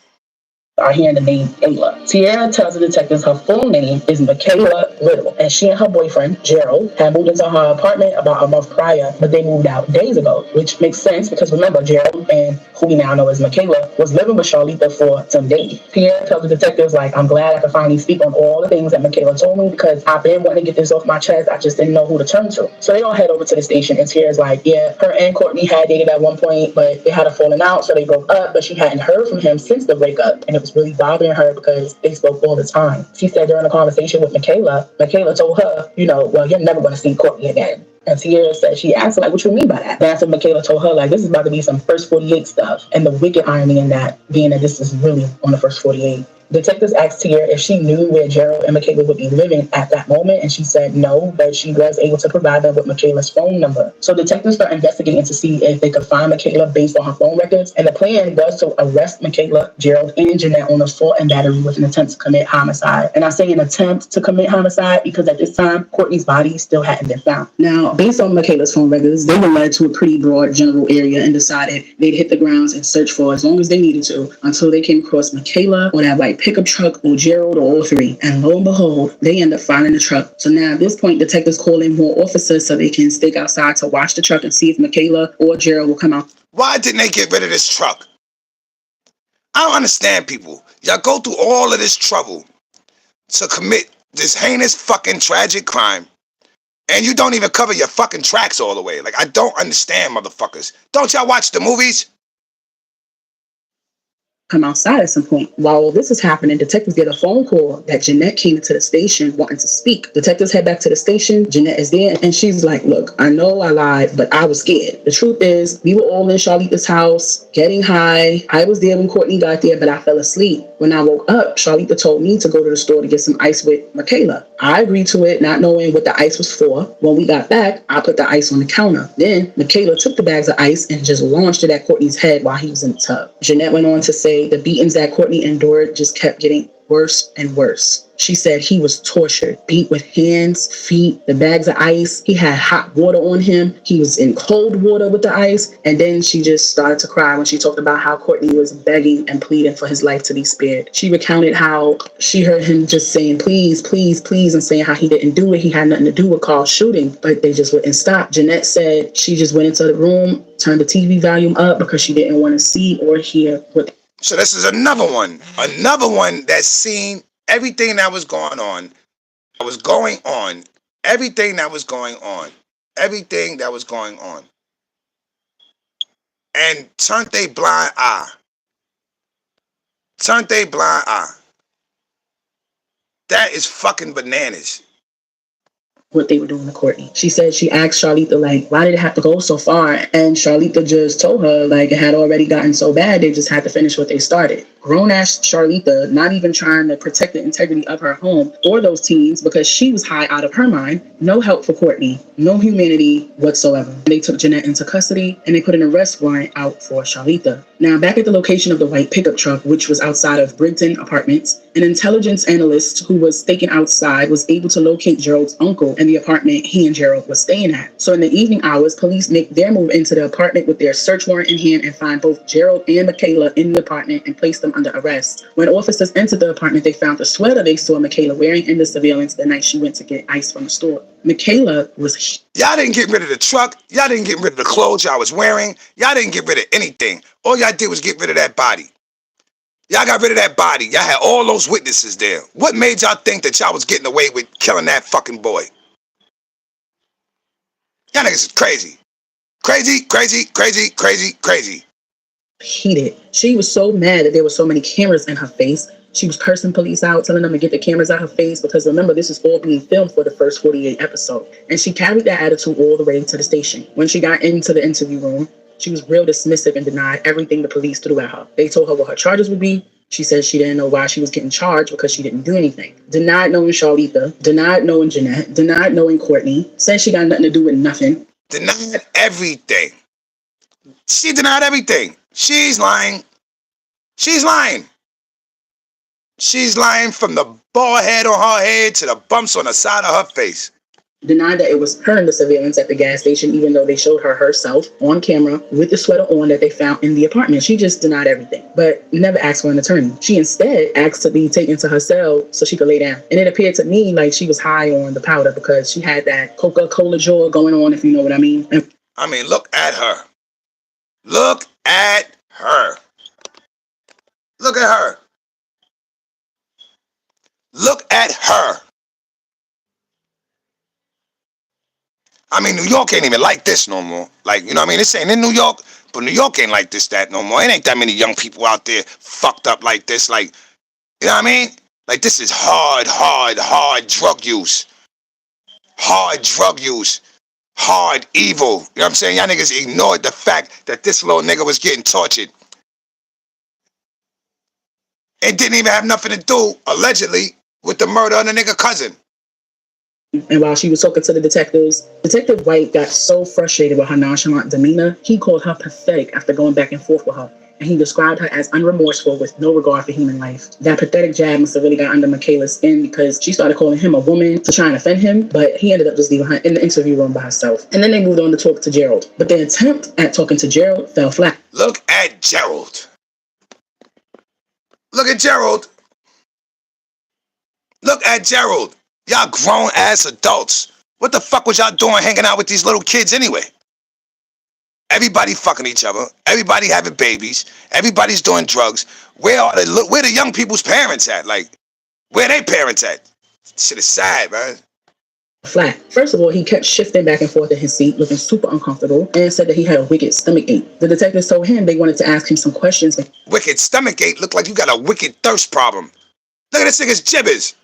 Are hearing the name Ayla. Sierra tells the detectives her full name is Michaela Little, and she and her boyfriend, Gerald, had moved into her apartment about a month prior, but they moved out days ago, which makes sense because remember, Gerald, and who we now know as Michaela, was living with Charlitha for some days. Sierra tells the detectives, like, I'm glad I could finally speak on all the things that Michaela told me because I've been wanting to get this off my chest. I just didn't know who to turn to. So they all head over to the station, and Sierra's like, yeah, her and Courtney had dated at one point, but they had a falling out, so they broke up, but she hadn't heard from him since the breakup, and it was really bothering her because they spoke all the time. She said during a conversation with Michaela told her, you know, well, you're never going to see Courtney again. And Sierra said, she asked her, like, what you mean by that? That's what Michaela told her, like, this is about to be some First 48 stuff. And the wicked irony in that, being that this is really on the First 48. Detectives asked Sierra if she knew where Gerald and Michaela would be living at that moment, and she said no, but she was able to provide them with Michaela's phone number. So detectives start investigating to see if they could find Michaela based on her phone records, and the plan was to arrest Michaela, Gerald, and Jeanette on assault and battery with an attempt to commit homicide. And I say an attempt to commit homicide because at this time, Courtney's body still hadn't been found. Now, based on Michaela's phone records, they were led to a pretty broad general area and decided they'd hit the grounds and search for as long as they needed to until they came across Michaela or that white pickup truck or Gerald or all three. And lo and behold, they end up finding the truck. So now at this point, detectives call in more officers so they can stake outside to watch the truck and see if Michaela or Gerald will come out. Why didn't they get rid of this truck? I don't understand people. Y'all go through all of this trouble to commit this heinous fucking tragic crime, And you don't even cover your fucking tracks all the way. Like, I don't understand, motherfuckers. Don't y'all watch the movies? Come outside at some point. While all this is happening, detectives get a phone call that Jeanette came into the station wanting to speak. Detectives head back to the station. Jeanette is there, and she's like, look, I know I lied, but I was scared. The truth is, we were all in Charlita's house, getting high. I was there when Courtney got there, but I fell asleep. When I woke up, Charlita told me to go to the store to get some ice with Michaela. I agreed to it, not knowing what the ice was for. When we got back, I put the ice on the counter. Then Michaela took the bags of ice and just launched it at Courtney's head while he was in the tub. Jeanette went on to say the beatings that Courtney endured just kept getting worse and worse. She said he was tortured, beat with hands, feet, the bags of ice. He had hot water on him. He was in cold water with the ice. And then she just started to cry when she talked about how Courtney was begging and pleading for his life to be spared. She recounted how she heard him just saying, please, please, please, and saying how he didn't do it. He had nothing to do with Carl's shooting, but they just wouldn't stop. Jeanette said she just went into the room, turned the TV volume up because she didn't want to see or hear what. So this is another one that's seen everything that was going on, everything that was going on, and turned a blind eye. That is fucking bananas. What they were doing to Courtney. She said she asked Charlita, like, why did it have to go so far? And Charlita just told her, like, it had already gotten so bad, they just had to finish what they started. Grown-ass Charlita, not even trying to protect the integrity of her home or those teens because she was high out of her mind. No help for Courtney. No humanity whatsoever. They took Jeanette into custody and they put an arrest warrant out for Charlita. Now, back at the location of the white pickup truck, which was outside of Brigton Apartments, an intelligence analyst who was staking outside was able to locate Gerald's uncle in the apartment he and Gerald was staying at. So in the evening hours, police make their move into the apartment with their search warrant in hand and find both Gerald and Michaela in the apartment and place them under arrest. When officers entered the apartment, they found the sweater they saw Michaela wearing in the surveillance the night she went to get ice from the store. Michaela was... Y'all didn't get rid of the truck. Y'all didn't get rid of the clothes y'all was wearing. Y'all didn't get rid of anything. All y'all did was get rid of that body. Y'all got rid of that body. Y'all had all those witnesses there. What made y'all think that y'all was getting away with killing that fucking boy? Y'all niggas is crazy. Crazy. Heated. She was so mad that there were so many cameras in her face. She was cursing police out, telling them to get the cameras out her face because remember, this is all being filmed for the first 48 episodes. And she carried that attitude all the way to the station. When she got into the interview room, she was real dismissive and denied everything the police threw at her. They told her what her charges would be. She said she didn't know why she was getting charged because she didn't do anything. Denied knowing Charlita, denied knowing Jeanette, denied knowing Courtney, said she got nothing to do with nothing. Denied everything. She denied everything. She's lying. She's lying from the bald head on her head to the bumps on the side of her face. Denied that it was her in the surveillance at the gas station, even though they showed her herself on camera with the sweater on that they found in the apartment. She just denied everything, but never asked for an attorney. She instead asked to be taken to her cell so she could lay down. And it appeared to me like she was high on the powder because she had that Coca-Cola jaw going on, if you know what I mean. I mean, look at her. Look at her. Look at her. Look at her. I mean, New York ain't even like this no more. Like, you know what I mean? This ain't in New York, but New York ain't like that no more. It ain't that many young people out there fucked up like this. Like, you know what I mean? Like, this is hard drug use. Hard drug use. Hard evil. You know what I'm saying? Y'all niggas ignored the fact that this little nigga was getting tortured. It didn't even have nothing to do, allegedly, with the murder of the nigga cousin. And while she was talking to the detectives, Detective White got so frustrated with her nonchalant demeanor, he called her pathetic after going back and forth with her. And he described her as unremorseful with no regard for human life. That pathetic jab must have really got under Michaela's skin because she started calling him a woman to try and offend him, but he ended up just leaving her in the interview room by herself. And then they moved on to talk to Gerald. But their attempt at talking to Gerald fell flat. Look at Gerald. Look at Gerald. Look at Gerald. Y'all grown-ass adults. What the fuck was y'all doing hanging out with these little kids anyway? Everybody fucking each other. Everybody having babies. Everybody's doing drugs. Where the young people's parents at? Like, where they parents at? Shit is sad, man. flat. First of all, he kept shifting back and forth in his seat, looking super uncomfortable, and said that he had a wicked stomach ache. The detectives told him they wanted to ask him some questions. Wicked stomach ache? Look like you got a wicked thirst problem. Look at this nigga's jibbers.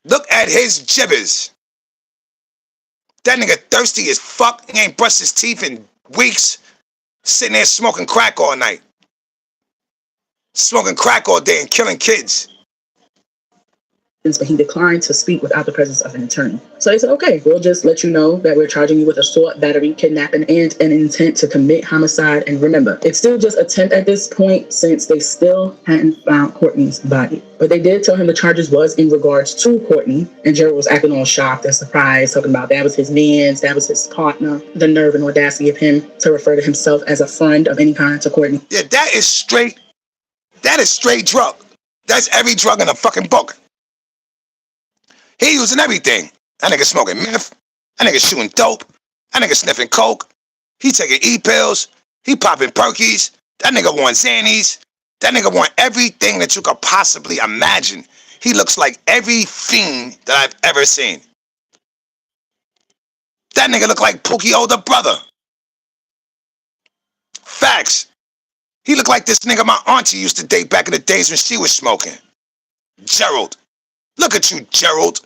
Look at his jibbers. That nigga thirsty as fuck. He ain't brushed his teeth in weeks. Sitting there smoking crack all night. Smoking crack all day and killing kids. But he declined to speak without the presence of an attorney. So they said, okay, we'll just let you know that we're charging you with assault, battery, kidnapping, and an intent to commit homicide. And remember, it's still just attempt at this point since they still hadn't found Courtney's body. But they did tell him the charges was in regards to Courtney, and Gerald was acting all shocked and surprised, talking about that was his man's, that was his partner. The nerve and audacity of him to refer to himself as a friend of any kind to Courtney. Yeah, that is straight drug. That's every drug in the fucking book. He using everything. That nigga smoking meth. That nigga shooting dope. That nigga sniffing coke. He taking E-pills. He popping Perkies. That nigga want Xannies. That nigga want everything that you could possibly imagine. He looks like every fiend that I've ever seen. That nigga look like Pookie's older brother. Facts. He look like this nigga my auntie used to date back in the days when she was smoking. Gerald. Look at you, Gerald.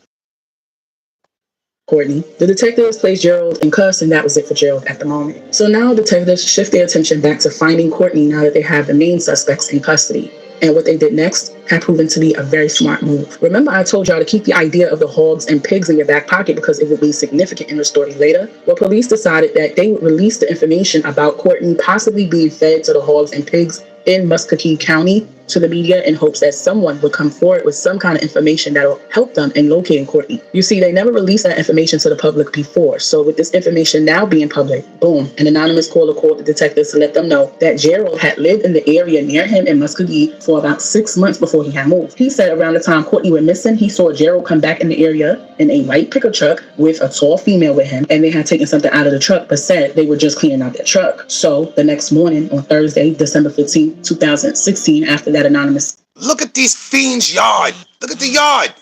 Courtney. The detectives placed Gerald in cuffs, and that was it for Gerald at the moment. So now detectives shift their attention back to finding Courtney now that they have the main suspects in custody. And what they did next had proven to be a very smart move. Remember, I told y'all to keep the idea of the hogs and pigs in your back pocket because it would be significant in the story later. Well, police decided that they would release the information about Courtney possibly being fed to the hogs and pigs in Muscogee County to the media in hopes that someone would come forward with some kind of information that will help them in locating Courtney. You see, they never released that information to the public before. So with this information now being public, boom, an anonymous caller called the detectives to let them know that Gerald had lived in the area near him in Muscogee for about 6 months before he had moved. He said around the time Courtney went missing, he saw Gerald come back in the area in a white pickup truck with a tall female with him, and they had taken something out of the truck, but said they were just cleaning out their truck. So the next morning on Thursday, December 15th, 2016, after that anonymous. Look at these fiends' yard. Look at the yard.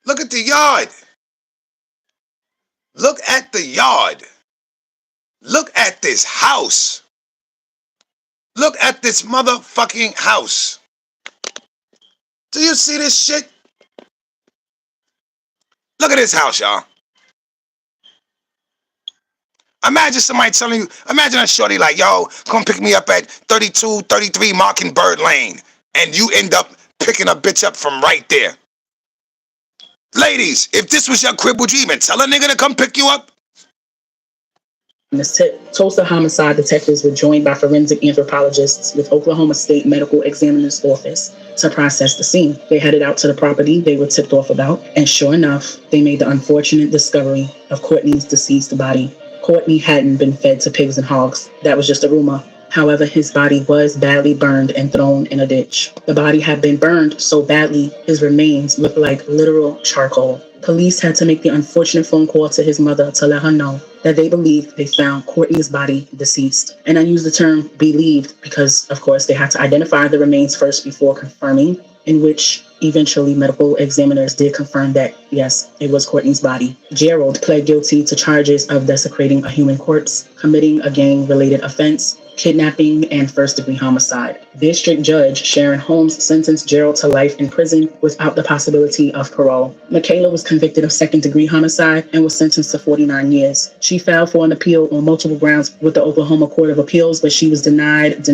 Look at the yard. Look at the yard. Look at this house. Look at this motherfucking house. Do you see this shit? Look at this house, y'all. Imagine somebody telling you, imagine a shorty like, yo, come pick me up at 32, 33 Mockingbird Lane. And you end up picking a bitch up from right there. Ladies, if this was your crib, would you even tell a nigga to come pick you up? In this Tulsa homicide, detectives were joined by forensic anthropologists with Oklahoma State Medical Examiner's Office to process the scene. They headed out to the property they were tipped off about, and sure enough, they made the unfortunate discovery of Courtney's deceased body. Courtney hadn't been fed to pigs and hogs. That was just a rumor. However, his body was badly burned and thrown in a ditch. The body had been burned so badly, his remains looked like literal charcoal. Police had to make the unfortunate phone call to his mother to let her know that they believed they found Courtney's body deceased. And I use the term believed because, of course, they had to identify the remains first before confirming, in which eventually medical examiners did confirm that, yes, it was Courtney's body. Gerald pled guilty to charges of desecrating a human corpse, committing a gang-related offense, kidnapping, and first-degree homicide. District Judge Sharon Holmes sentenced Gerald to life in prison without the possibility of parole. Michaela was convicted of second-degree homicide and was sentenced to 49 years. She filed for an appeal on multiple grounds with the Oklahoma Court of Appeals, but she was denied,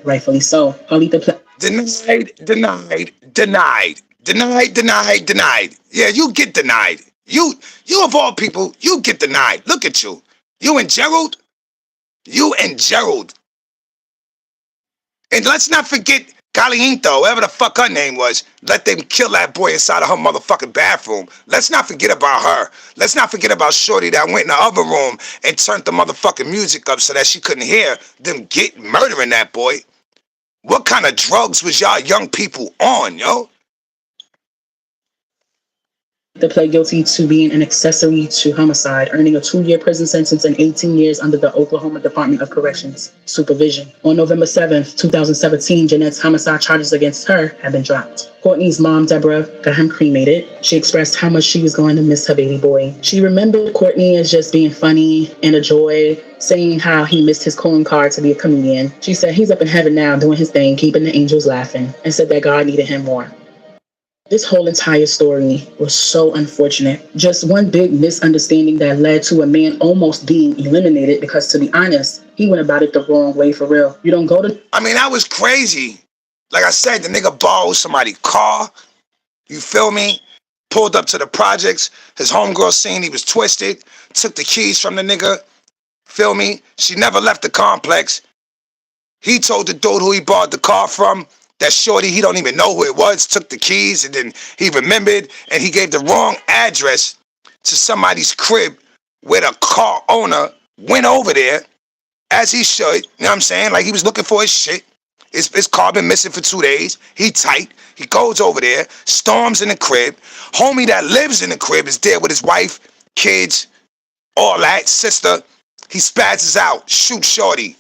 rightfully so. Denied. Yeah, you get denied. You of all people, you get denied. Look at you. You and Gerald. And let's not forget Caliento, whatever the fuck her name was, let them kill that boy inside of her motherfucking bathroom. Let's not forget about her. Let's not forget about Shorty that went in the other room and turned the motherfucking music up so that she couldn't hear them murdering that boy. What kind of drugs was y'all young people on, yo? pled guilty to being an accessory to homicide, earning a 2-year prison sentence and 18 years under the Oklahoma Department of Corrections supervision. On November 7th, 2017, Jeanette's homicide charges against her had been dropped. Courtney's mom, Deborah, got him cremated. She expressed how much she was going to miss her baby boy. She remembered Courtney as just being funny and a joy, saying how he missed his calling card to be a comedian. She said he's up in heaven now doing his thing, keeping the angels laughing, and said that God needed him more. This whole entire story was so unfortunate. Just one big misunderstanding that led to a man almost being eliminated because, to be honest, he went about it the wrong way for real. You don't go to... I mean, that was crazy. Like I said, the nigga borrowed somebody's car. You feel me? Pulled up to the projects. His homegirl seen he was twisted. Took the keys from the nigga. Feel me? She never left the complex. He told the dude who he bought the car from that shorty, he don't even know who it was, took the keys, and then he remembered, and he gave the wrong address to somebody's crib where the car owner went over there, as he should, you know what I'm saying? Like he was looking for his shit. His car been missing for 2 days. He tight. He goes over there, storms in the crib. Homie that lives in the crib is there with his wife, kids, all that, sister. He spazzes out, shoots shorty.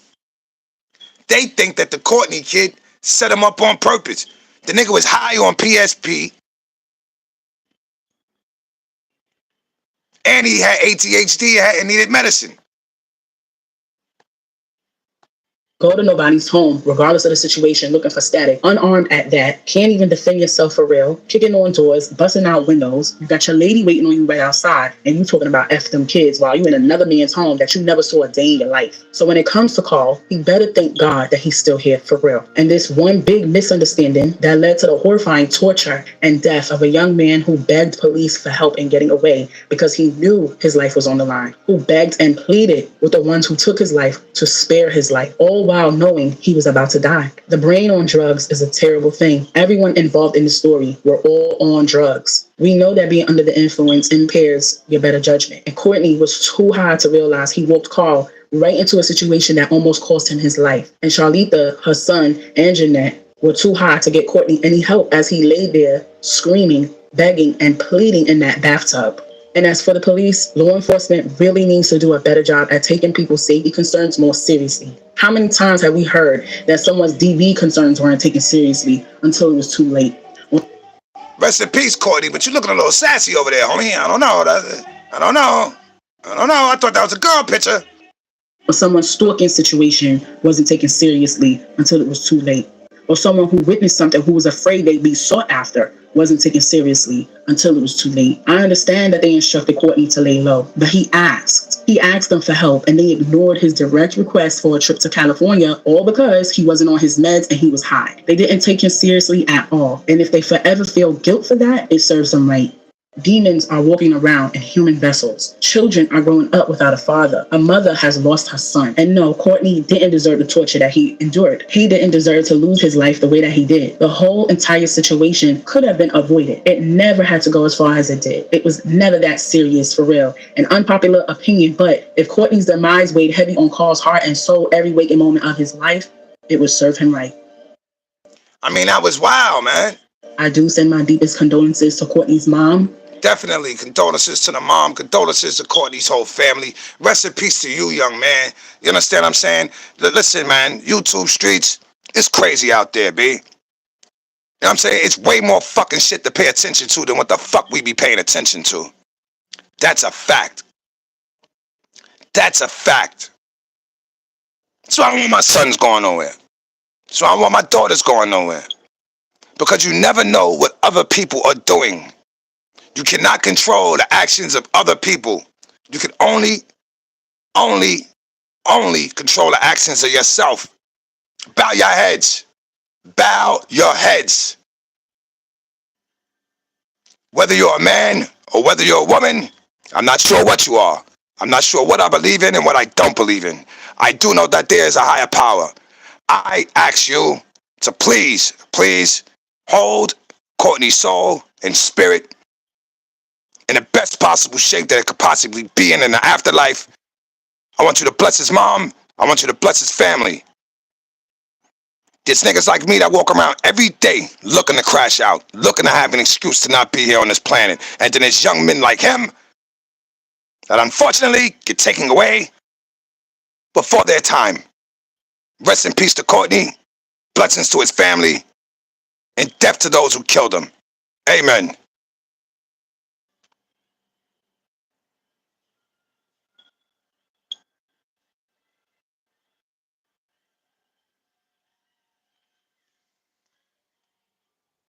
They think that the Courtney kid set him up on purpose. The nigga was high on PSP. And he had ADHD and needed medicine. Go to nobody's home, regardless of the situation, looking for static, unarmed at that, can't even defend yourself for real, kicking on doors, busting out windows. You got your lady waiting on you right outside, and you talking about F them kids while you in another man's home that you never saw a day in your life. So when it comes to Carl, he better thank God that he's still here for real. And this one big misunderstanding that led to the horrifying torture and death of a young man who begged police for help in getting away because he knew his life was on the line, who begged and pleaded with the ones who took his life to spare his life, all while knowing he was about to die. The brain on drugs is a terrible thing. Everyone involved in the story were all on drugs. We know that being under the influence impairs your better judgment. And Courtney was too high to realize he walked Carl right into a situation that almost cost him his life. And Charlita, her son, and Jeanette were too high to get Courtney any help as he lay there screaming, begging, and pleading in that bathtub. And as for the police, law enforcement really needs to do a better job at taking people's safety concerns more seriously. How many times have we heard that someone's DV concerns weren't taken seriously until it was too late? Rest in peace, Courtney, but you looking a little sassy over there, homie. I don't know. I thought that was a girl picture. Or someone's stalking situation wasn't taken seriously until it was too late. Or someone who witnessed something who was afraid they'd be sought after wasn't taken seriously until it was too late. I understand that they instructed Courtney to lay low, but he asked them for help, and they ignored his direct request for a trip to California, all because he wasn't on his meds and he was high. They didn't take him seriously at all, and if they forever feel guilt for that, it serves them right. Demons are walking around in human vessels. Children are growing up without a father. A mother has lost her son. And no, Courtney didn't deserve the torture that he endured. He didn't deserve to lose his life the way that he did. The whole entire situation could have been avoided. It never had to go as far as it did. It was never that serious, for real. An unpopular opinion, but if Courtney's demise weighed heavy on Carl's heart and soul every waking moment of his life, it would serve him right. I mean, that was wild, man. I do send my deepest condolences to Courtney's mom. Definitely. Condolences to the mom. Condolences to Courtney's whole family. Rest in peace to you, young man. You understand what I'm saying? Listen, man, YouTube streets, it's crazy out there, B. You know what I'm saying? It's way more fucking shit to pay attention to than what the fuck we be paying attention to. That's a fact. That's a fact. So I don't want my sons going nowhere. So I don't want my daughters going nowhere. Because you never know what other people are doing. You cannot control the actions of other people. You can only control the actions of yourself. Bow your heads. Bow your heads. Whether you're a man or whether you're a woman, I'm not sure what you are. I'm not sure what I believe in and what I don't believe in. I do know that there is a higher power. I ask you to please hold Courtney's soul and spirit in the best possible shape that it could possibly be in the afterlife. I want you to bless his mom. I want you to bless his family. There's niggas like me that walk around every day looking to crash out, looking to have an excuse to not be here on this planet. And then there's young men like him that unfortunately get taken away before their time. Rest in peace to Courtney, blessings to his family, and death to those who killed him. Amen.